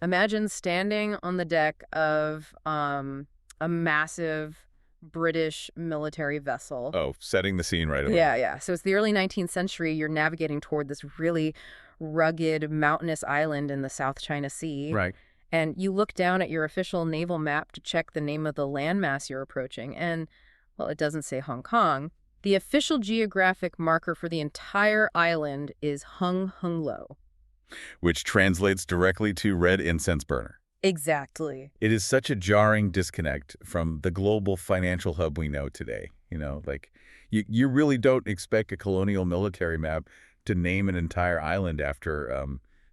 Imagine standing on the deck of a massive British military vessel. Oh, setting the scene right away. Yeah, yeah. So it's the early 19th century. You're navigating toward this really rugged, mountainous island in the South China Sea. Right. And you look down at your official naval map to check the name of the landmass you're approaching. And, well, it doesn't say Hong Kong. The official geographic marker for the entire island is Hung Hung Lo. Which translates directly to Red Incense Burner. Exactly. It is such a jarring disconnect from the global financial hub we know today. You really don't expect a colonial military map to name an entire island after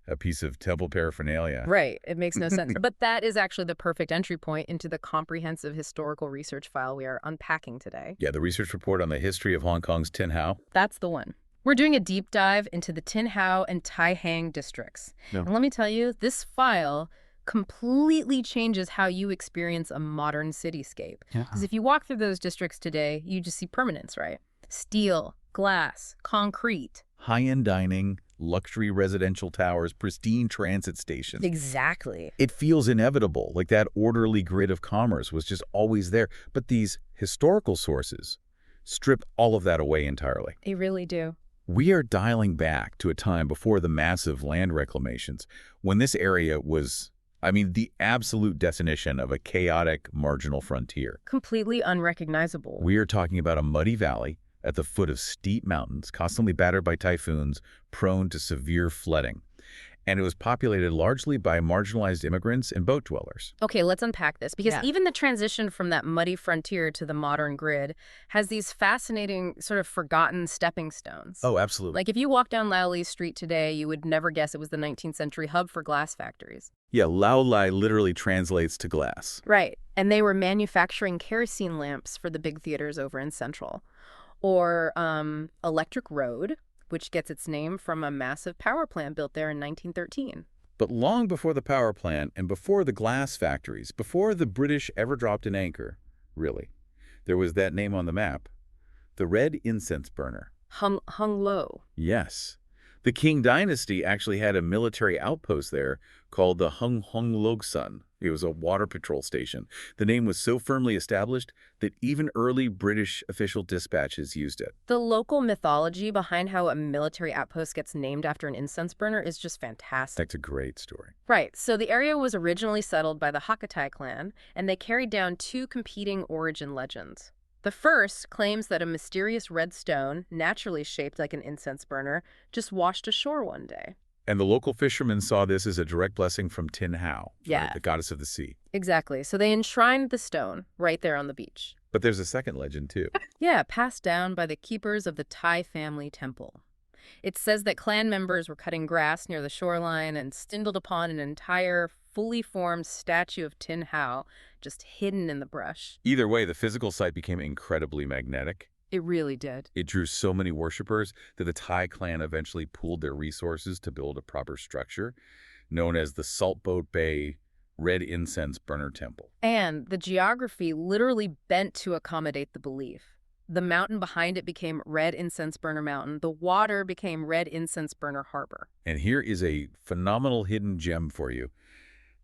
a piece of temple paraphernalia. Right. It makes no sense. But that is actually the perfect entry point into the comprehensive historical research file we are unpacking today. Yeah, the research report on the history of Hong Kong's Tin Hau. That's the one. We're doing a deep dive into the Tin Hau and Tai Hang districts. Yeah. And let me tell you, this file completely changes how you experience a modern cityscape. Because if you walk through those districts today, you just see permanence, right? Steel, glass, concrete. High-end dining, luxury residential towers, pristine transit stations. Exactly. It feels inevitable, like that orderly grid of commerce was just always there. But these historical sources strip all of that away entirely. They really do. We are dialing back to a time before the massive land reclamations, when this area was, the absolute definition of a chaotic marginal frontier. Completely unrecognizable. We are talking about a muddy valley at the foot of steep mountains, constantly battered by typhoons, prone to severe flooding. And it was populated largely by marginalized immigrants and boat dwellers. Okay, let's unpack this, because even the transition from that muddy frontier to the modern grid has these fascinating sort of forgotten stepping stones. Oh, absolutely. Like if you walk down Lao Li Street today, you would never guess it was the 19th century hub for glass factories. Yeah, Lao Lai literally translates to glass. Right, and they were manufacturing kerosene lamps for the big theaters over in Central. Or Electric Road, which gets its name from a massive power plant built there in 1913. But long before the power plant and before the glass factories, before the British ever dropped an anchor, really, there was that name on the map, the Red Incense Burner. Hung Lo. Yes. The Qing Dynasty actually had a military outpost there called the Hung Logsun. It was a water patrol station. The name was so firmly established that even early British official dispatches used it. The local mythology behind how a military outpost gets named after an incense burner is just fantastic. That's a great story. Right. So the area was originally settled by the Hakkatai clan, and they carried down two competing origin legends. The first claims that a mysterious red stone, naturally shaped like an incense burner, just washed ashore one day. And the local fishermen saw this as a direct blessing from Tin Hau, Yeah. the goddess of the sea. Exactly. So they enshrined the stone right there on the beach. But there's a second legend, too. Yeah, passed down by the keepers of the Tai family temple. It says that clan members were cutting grass near the shoreline and stumbled upon an entire fully formed statue of Tin Hau just hidden in the brush. Either way, the physical site became incredibly magnetic. It really did. It drew so many worshippers that the Thai clan eventually pooled their resources to build a proper structure known as the Saltboat Bay Red Incense Burner Temple. And the geography literally bent to accommodate the belief. The mountain behind it became Red Incense Burner Mountain. The water became Red Incense Burner Harbor. And here is a phenomenal hidden gem for you.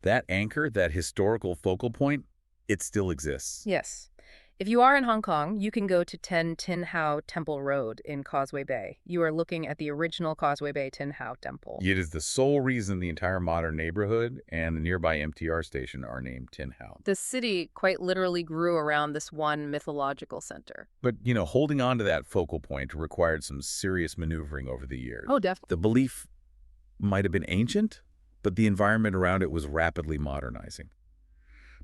That anchor, that historical focal point, it still exists. Yes. If you are in Hong Kong, you can go to Tin Hau Temple Road in Causeway Bay. You are looking at the original Causeway Bay Tin Hau Temple. It is the sole reason the entire modern neighborhood and the nearby MTR station are named Tin Hau. The city quite literally grew around this one mythological center. But, holding on to that focal point required some serious maneuvering over the years. Oh, definitely. The belief might have been ancient, but the environment around it was rapidly modernizing.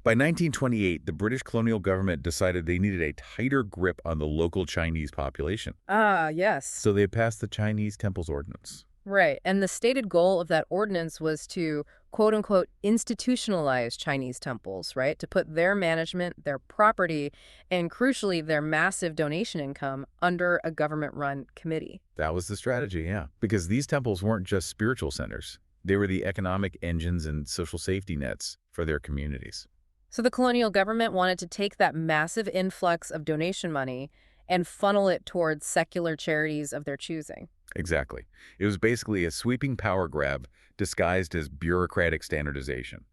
By 1928, the British colonial government decided they needed a tighter grip on the local Chinese population. Ah, yes. So they passed the Chinese Temples Ordinance. Right. And the stated goal of that ordinance was to, quote unquote, institutionalize Chinese temples, right? To put their management, their property, and crucially, their massive donation income under a government-run committee. That was the strategy, yeah. Because these temples weren't just spiritual centers. They were the economic engines and social safety nets for their communities. So the colonial government wanted to take that massive influx of donation money and funnel it towards secular charities of their choosing. Exactly. It was basically a sweeping power grab disguised as bureaucratic standardization.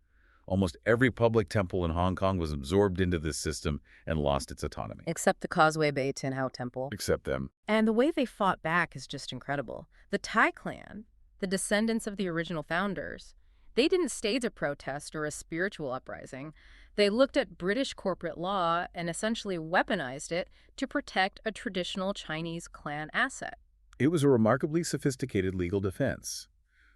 Almost every public temple in Hong Kong was absorbed into this system and lost its autonomy. Except the Causeway Bay Tin Hau Temple. Except them. And the way they fought back is just incredible. The Tai clan, the descendants of the original founders, they didn't stage a protest or a spiritual uprising. They looked at British corporate law and essentially weaponized it to protect a traditional Chinese clan asset. It was a remarkably sophisticated legal defense.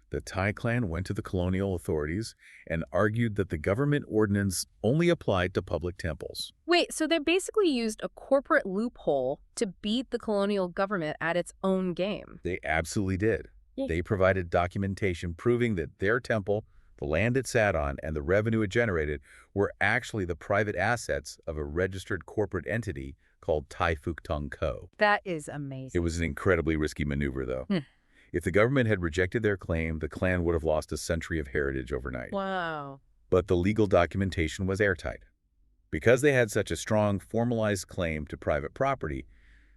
The Tai clan went to the colonial authorities and argued that the government ordinance only applied to public temples. Wait, so they basically used a corporate loophole to beat the colonial government at its own game? They absolutely did. Yeah. They provided documentation proving that their temple, the land it sat on, and the revenue it generated were actually the private assets of a registered corporate entity called Tai Fuk Tong Co. That is amazing. It was an incredibly risky maneuver, though. If the government had rejected their claim, the clan would have lost a century of heritage overnight. Wow. But the legal documentation was airtight. Because they had such a strong, formalized claim to private property,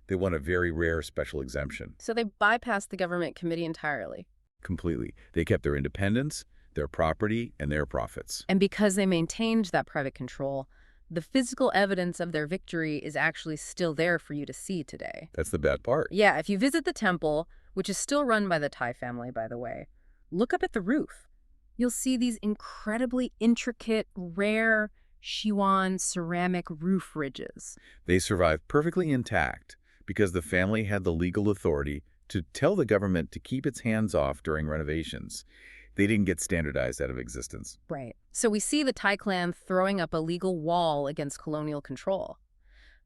they won a very rare special exemption. So they bypassed the government committee entirely. Completely. They kept their independence, their property, and their profits. And because they maintained that private control, the physical evidence of their victory is actually still there for you to see today. That's the bad part. Yeah, if you visit the temple, which is still run by the Tai family, by the way, look up at the roof. You'll see these incredibly intricate, rare Siwan ceramic roof ridges. They survived perfectly intact because the family had the legal authority to tell the government to keep its hands off during renovations. They didn't get standardized out of existence. Right. So we see the Tai clan throwing up a legal wall against colonial control.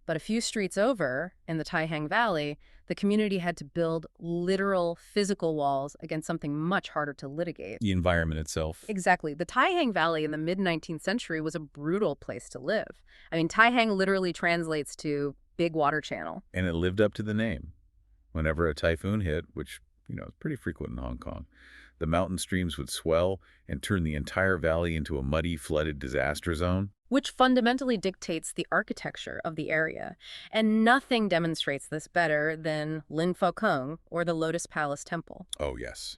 But a few streets over, in the Tai Hang Valley, the community had to build literal physical walls against something much harder to litigate. The environment itself. Exactly. The Tai Hang Valley in the mid-19th century was a brutal place to live. I mean, Tai Hang literally translates to big water channel. And it lived up to the name. Whenever a typhoon hit, which, is pretty frequent in Hong Kong, the mountain streams would swell and turn the entire valley into a muddy, flooded disaster zone. Which fundamentally dictates the architecture of the area. And nothing demonstrates this better than Lin Fa Kung or the Lotus Palace Temple. Oh, yes.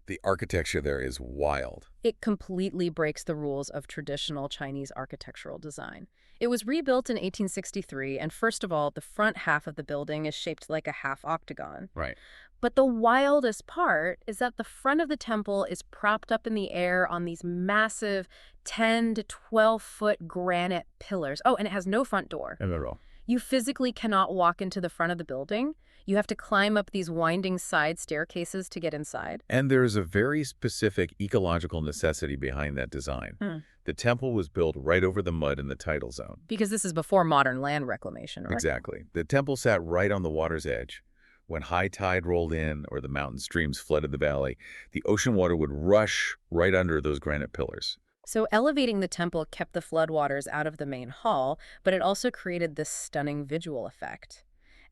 The architecture there is wild. It completely breaks the rules of traditional Chinese architectural design. It was rebuilt in 1863, and first of all, the front half of the building is shaped like a half octagon. Right. But the wildest part is that the front of the temple is propped up in the air on these massive 10 to 12-foot granite pillars. Oh, and it has no front door. Not at all. You physically cannot walk into the front of the building. You have to climb up these winding side staircases to get inside. And there's a very specific ecological necessity behind that design. The temple was built right over the mud in the tidal zone. Because this is before modern land reclamation, right? Exactly. The temple sat right on the water's edge. When high tide rolled in or the mountain streams flooded the valley, the ocean water would rush right under those granite pillars. So elevating the temple kept the floodwaters out of the main hall, but it also created this stunning visual effect.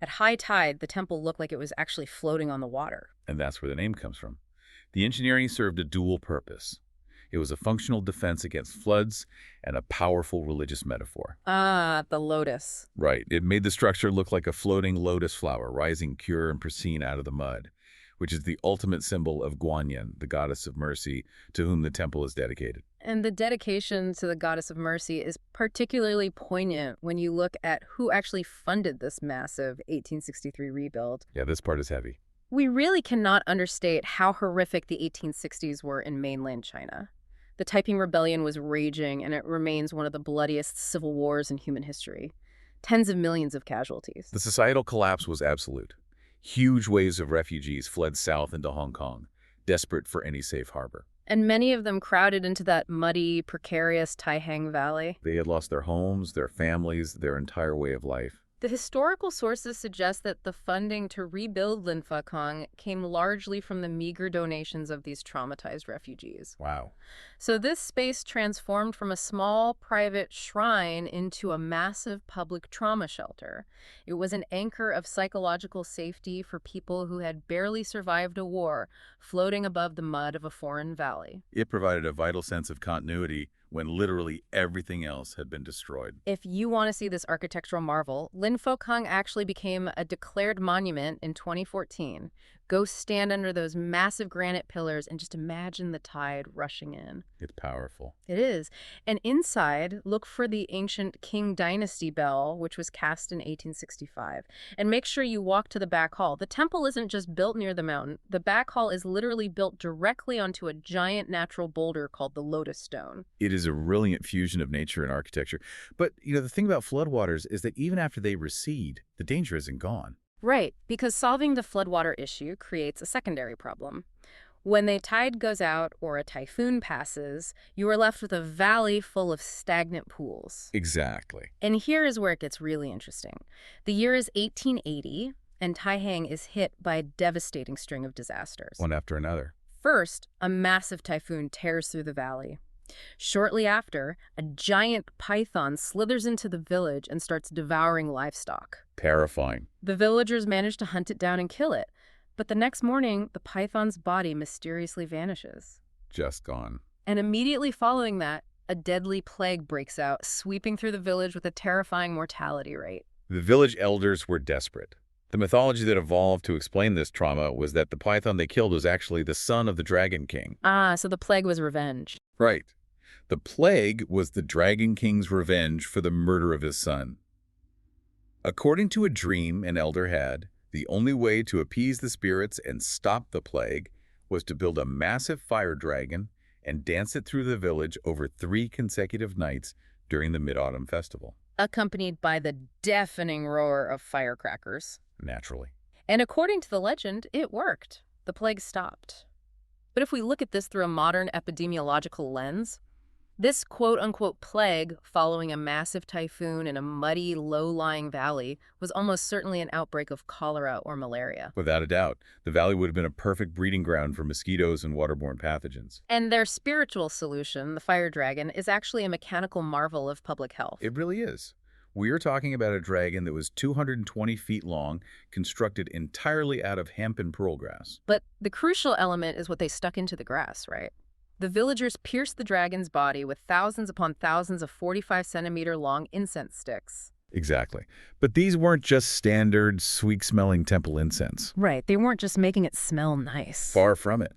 At high tide, the temple looked like it was actually floating on the water. And that's where the name comes from. The engineering served a dual purpose. It was a functional defense against floods and a powerful religious metaphor. Ah, the lotus. Right. It made the structure look like a floating lotus flower rising pure and pristine out of the mud, which is the ultimate symbol of Guanyin, the goddess of mercy, to whom the temple is dedicated. And the dedication to the goddess of mercy is particularly poignant when you look at who actually funded this massive 1863 rebuild. Yeah, this part is heavy. We really cannot understate how horrific the 1860s were in mainland China. The Taiping Rebellion was raging, and it remains one of the bloodiest civil wars in human history. Tens of millions of casualties. The societal collapse was absolute. Huge waves of refugees fled south into Hong Kong, desperate for any safe harbor. And many of them crowded into that muddy, precarious Tai Hang Valley. They had lost their homes, their families, their entire way of life. The historical sources suggest that the funding to rebuild Lin Fa Kung came largely from the meager donations of these traumatized refugees. Wow. So this space transformed from a small private shrine into a massive public trauma shelter. It was an anchor of psychological safety for people who had barely survived a war, floating above the mud of a foreign valley. It provided a vital sense of continuity when literally everything else had been destroyed. If you want to see this architectural marvel, Lin Fa Kung actually became a declared monument in 2014. Go stand under those massive granite pillars and just imagine the tide rushing in. It's powerful. It is. And inside, look for the ancient Qing Dynasty bell, which was cast in 1865. And make sure you walk to the back hall. The temple isn't just built near the mountain. The back hall is literally built directly onto a giant natural boulder called the Lotus Stone. It is a brilliant fusion of nature and architecture. But, the thing about floodwaters is that even after they recede, the danger isn't gone. Right, because solving the floodwater issue creates a secondary problem. When the tide goes out or a typhoon passes, you are left with a valley full of stagnant pools. Exactly. And here is where it gets really interesting. The year is 1880, and Tai Hang is hit by a devastating string of disasters. One after another. First, a massive typhoon tears through the valley. Shortly after, a giant python slithers into the village and starts devouring livestock. Terrifying. The villagers manage to hunt it down and kill it. But the next morning, the python's body mysteriously vanishes. Just gone. And immediately following that, a deadly plague breaks out, sweeping through the village with a terrifying mortality rate. The village elders were desperate. The mythology that evolved to explain this trauma was that the python they killed was actually the son of the Dragon King. Ah, so the plague was revenge. Right. The plague was the Dragon King's revenge for the murder of his son. According to a dream an elder had, the only way to appease the spirits and stop the plague was to build a massive fire dragon and dance it through the village over 3 consecutive nights during the Mid-Autumn Festival. Accompanied by the deafening roar of firecrackers. Naturally. And according to the legend, it worked. The plague stopped. But if we look at this through a modern epidemiological lens, this quote-unquote plague following a massive typhoon in a muddy, low-lying valley was almost certainly an outbreak of cholera or malaria. Without a doubt, the valley would have been a perfect breeding ground for mosquitoes and waterborne pathogens. And their spiritual solution, the fire dragon, is actually a mechanical marvel of public health. It really is. We are talking about a dragon that was 220 feet long, constructed entirely out of hemp and pearl grass. But the crucial element is what they stuck into the grass, right? The villagers pierced the dragon's body with thousands upon thousands of 45-centimeter-long incense sticks. Exactly. But these weren't just standard, sweet-smelling temple incense. Right, they weren't just making it smell nice. Far from it.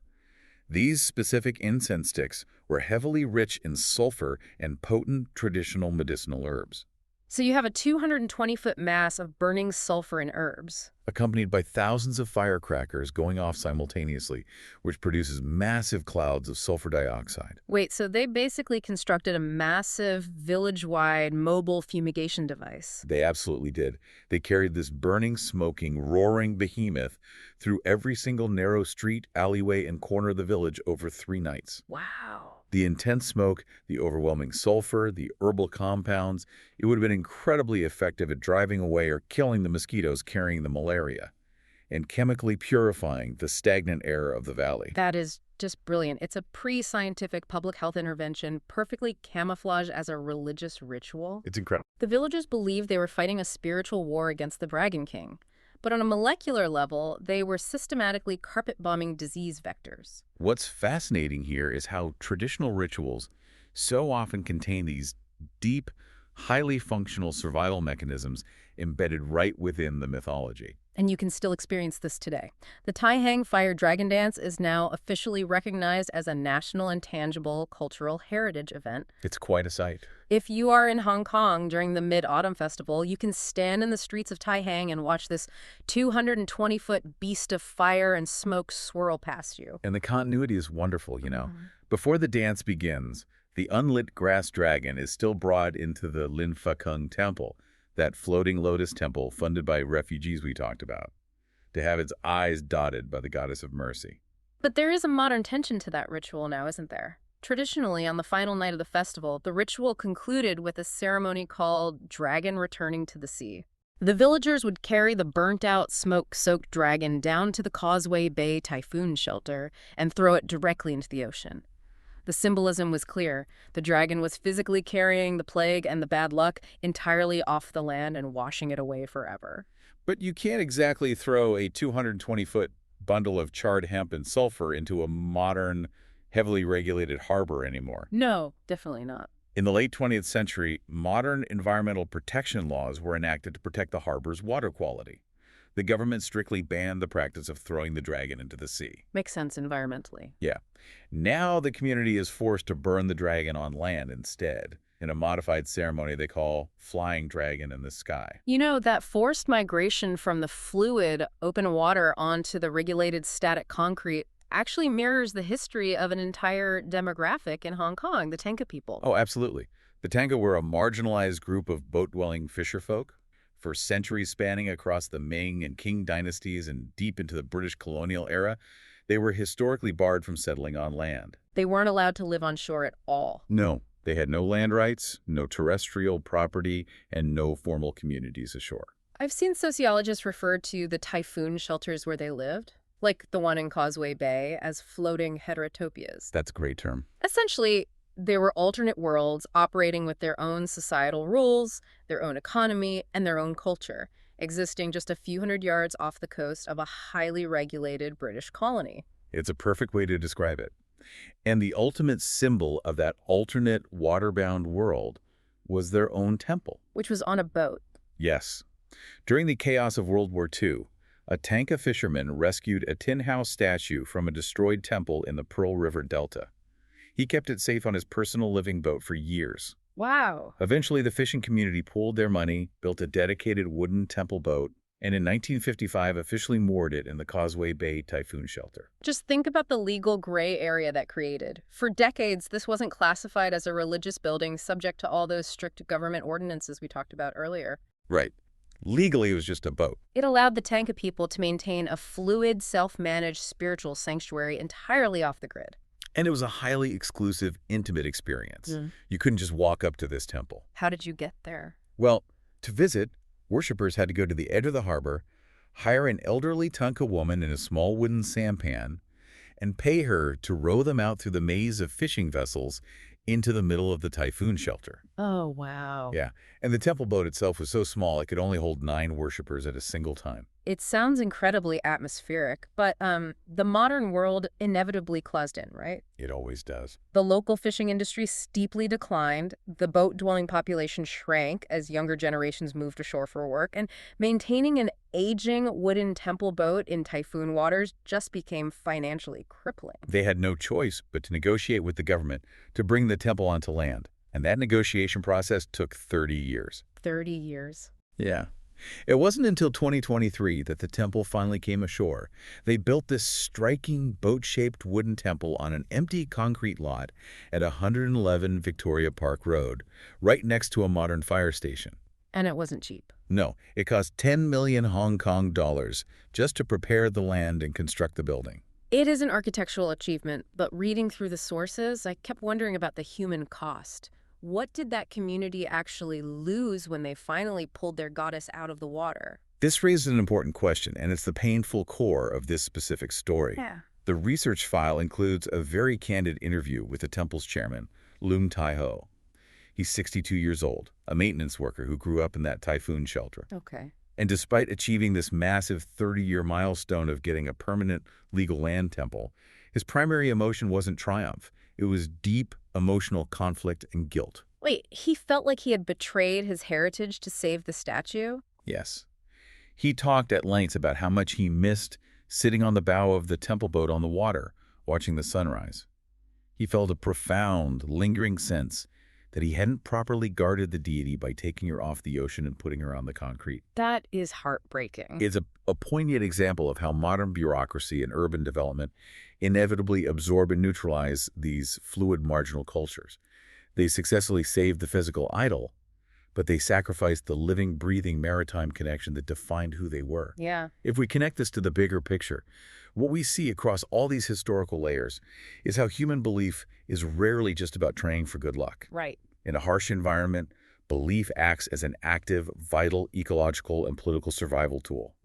These specific incense sticks were heavily rich in sulfur and potent traditional medicinal herbs. So you have a 220-foot mass of burning sulfur and herbs, accompanied by thousands of firecrackers going off simultaneously, which produces massive clouds of sulfur dioxide. Wait, so they basically constructed a massive, village-wide mobile fumigation device. They absolutely did. They carried this burning, smoking, roaring behemoth through every single narrow street, alleyway, and corner of the village over 3 nights. Wow. The intense smoke, the overwhelming sulfur, the herbal compounds, it would have been incredibly effective at driving away or killing the mosquitoes carrying the malaria and chemically purifying the stagnant air of the valley. That is just brilliant. It's a pre-scientific public health intervention, perfectly camouflaged as a religious ritual. It's incredible. The villagers believed they were fighting a spiritual war against the Dragon King. But on a molecular level, they were systematically carpet-bombing disease vectors. What's fascinating here is how traditional rituals so often contain these deep, highly functional survival mechanisms embedded right within the mythology. And you can still experience this today. The Tai Hang Fire Dragon Dance is now officially recognized as a national and tangible cultural heritage event. It's quite a sight. If you are in Hong Kong during the Mid-Autumn Festival, you can stand in the streets of Tai Hang and watch this 220-foot beast of fire and smoke swirl past you. And the continuity is wonderful, Before the dance begins, the unlit grass dragon is still brought into the Lin Fa Kung temple, that floating lotus temple funded by refugees we talked about, to have its eyes dotted by the goddess of mercy. But there is a modern tension to that ritual now, isn't there? Traditionally, on the final night of the festival, the ritual concluded with a ceremony called Dragon Returning to the Sea. The villagers would carry the burnt-out, smoke-soaked dragon down to the Causeway Bay typhoon shelter and throw it directly into the ocean. The symbolism was clear. The dragon was physically carrying the plague and the bad luck entirely off the land and washing it away forever. But you can't exactly throw a 220-foot bundle of charred hemp and sulfur into a modern, heavily regulated harbor anymore. No, definitely not. In the late 20th century, modern environmental protection laws were enacted to protect the harbor's water quality. The government strictly banned the practice of throwing the dragon into the sea. Makes sense environmentally. Yeah. Now the community is forced to burn the dragon on land instead, in a modified ceremony they call flying dragon in the sky. You know, that forced migration from the fluid, open water onto the regulated static concrete actually mirrors the history of an entire demographic in Hong Kong, the Tanka people. Oh, absolutely. The Tanka were a marginalized group of boat-dwelling fisherfolk. For centuries spanning across the Ming and Qing dynasties and deep into the British colonial era, they were historically barred from settling on land. They weren't allowed to live on shore at all. No, they had no land rights, no terrestrial property, and no formal communities ashore. I've seen sociologists refer to the typhoon shelters where they lived, like the one in Causeway Bay, as floating heterotopias. That's a great term. Essentially, they were alternate worlds operating with their own societal rules, their own economy, and their own culture, existing just a few hundred yards off the coast of a highly regulated British colony. It's a perfect way to describe it. And the ultimate symbol of that alternate waterbound world was their own temple. Which was on a boat. Yes. During the chaos of World War II, a Tanka fisherman rescued a Tin Hau statue from a destroyed temple in the Pearl River Delta. He kept it safe on his personal living boat for years. Wow. Eventually, the fishing community pooled their money, built a dedicated wooden temple boat, and in 1955 officially moored it in the Causeway Bay typhoon shelter. Just think about the legal gray area that created. For decades, this wasn't classified as a religious building subject to all those strict government ordinances we talked about earlier. Right. Legally, it was just a boat. It allowed the Tanka people to maintain a fluid, self-managed spiritual sanctuary entirely off the grid. And it was a highly exclusive, intimate experience. You couldn't just walk up to this temple. How did you get there? Well, to visit, worshippers had to go to the edge of the harbor, hire an elderly Tanka woman in a small wooden sampan, and pay her to row them out through the maze of fishing vessels into the middle of the typhoon shelter. Oh, wow. Yeah, and the temple boat itself was so small it could only hold 9 worshippers at a single time. It sounds incredibly atmospheric, but the modern world inevitably closed in, right? It always does. The local fishing industry steeply declined, the boat-dwelling population shrank as younger generations moved ashore for work, and maintaining an aging wooden temple boat in typhoon waters just became financially crippling. They had no choice but to negotiate with the government to bring the temple onto land, and that negotiation process took 30 years. 30 years. Yeah. It wasn't until 2023 that the temple finally came ashore. They built this striking boat-shaped wooden temple on an empty concrete lot at 111 Victoria Park Road, right next to a modern fire station. And it wasn't cheap. No, it cost 10 million Hong Kong dollars just to prepare the land and construct the building. It is an architectural achievement, but reading through the sources, I kept wondering about the human cost. What did that community actually lose when they finally pulled their goddess out of the water? This raises an important question, and it's the painful core of this specific story. Yeah. The research file includes a very candid interview with the temple's chairman, Lin Fa Kung. He's 62 years old, a maintenance worker who grew up in that typhoon shelter. Okay. And despite achieving this massive 30-year milestone of getting a permanent legal land temple, his primary emotion wasn't triumph. It was deep emotional conflict and guilt. Wait, he felt like he had betrayed his heritage to save the statue? Yes. He talked at length about how much he missed sitting on the bow of the temple boat on the water, watching the sunrise. He felt a profound, lingering sense that he hadn't properly guarded the deity by taking her off the ocean and putting her on the concrete. That is heartbreaking. It's a poignant example of how modern bureaucracy and urban development inevitably absorb and neutralize these fluid marginal cultures. They successfully saved the physical idol, but they sacrificed the living, breathing maritime connection that defined who they were. Yeah. If we connect this to the bigger picture, what we see across all these historical layers is how human belief is rarely just about training for good luck. Right. In a harsh environment, belief acts as an active, vital, ecological, and political survival tool.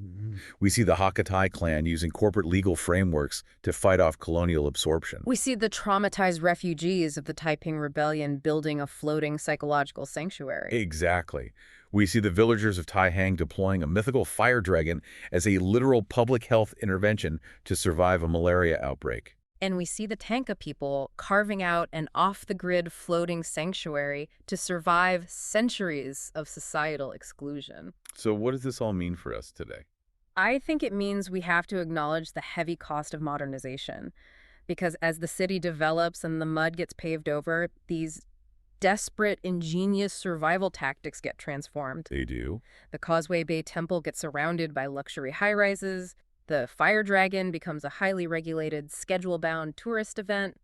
We see the Hakka clan using corporate legal frameworks to fight off colonial absorption. We see the traumatized refugees of the Taiping Rebellion building a floating psychological sanctuary. Exactly. We see the villagers of Tai Hang deploying a mythical fire dragon as a literal public health intervention to survive a malaria outbreak. And we see the Tanka people carving out an off-the-grid floating sanctuary to survive centuries of societal exclusion. So what does this all mean for us today? I think it means we have to acknowledge the heavy cost of modernization, because as the city develops and the mud gets paved over, these desperate, ingenious survival tactics get transformed. They do. The Causeway Bay Temple gets surrounded by luxury high-rises. The Fire Dragon becomes a highly regulated, schedule-bound tourist event.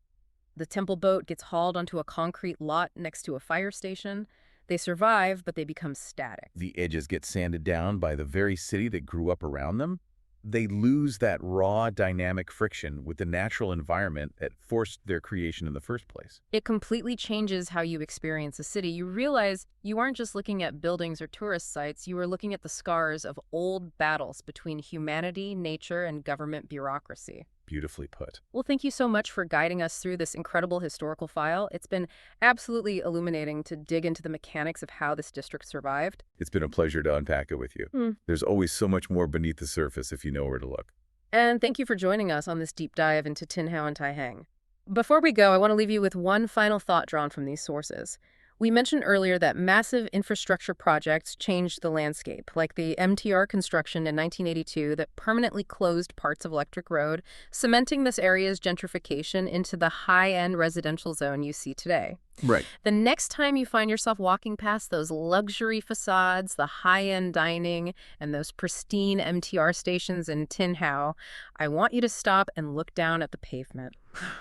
The temple boat gets hauled onto a concrete lot next to a fire station. They survive, but they become static. The edges get sanded down by the very city that grew up around them. They lose that raw, dynamic friction with the natural environment that forced their creation in the first place. It completely changes how you experience a city. You realize you aren't just looking at buildings or tourist sites, you are looking at the scars of old battles between humanity, nature, and government bureaucracy. Beautifully put. Well, thank you so much for guiding us through this incredible historical file. It's been absolutely illuminating to dig into the mechanics of how this district survived. It's been a pleasure to unpack it with you. There's always so much more beneath the surface if you know where to look. And thank you for joining us on this deep dive into Tin Hau and Tai Hang. Before we go, I want to leave you with one final thought drawn from these sources. We mentioned earlier that massive infrastructure projects changed the landscape, like the MTR construction in 1982 that permanently closed parts of Electric Road, cementing this area's gentrification into the high-end residential zone you see today. Right. The next time you find yourself walking past those luxury facades, the high-end dining, and those pristine MTR stations in Tin Hau, I want you to stop and look down at the pavement.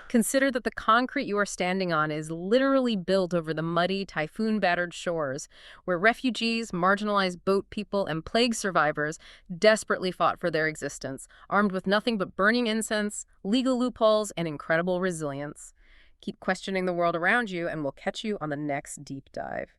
Consider that the concrete you are standing on is literally built over the muddy, typhoon-battered shores, where refugees, marginalized boat people, and plague survivors desperately fought for their existence, armed with nothing but burning incense, legal loopholes, and incredible resilience. Keep questioning the world around you, and we'll catch you on the next deep dive.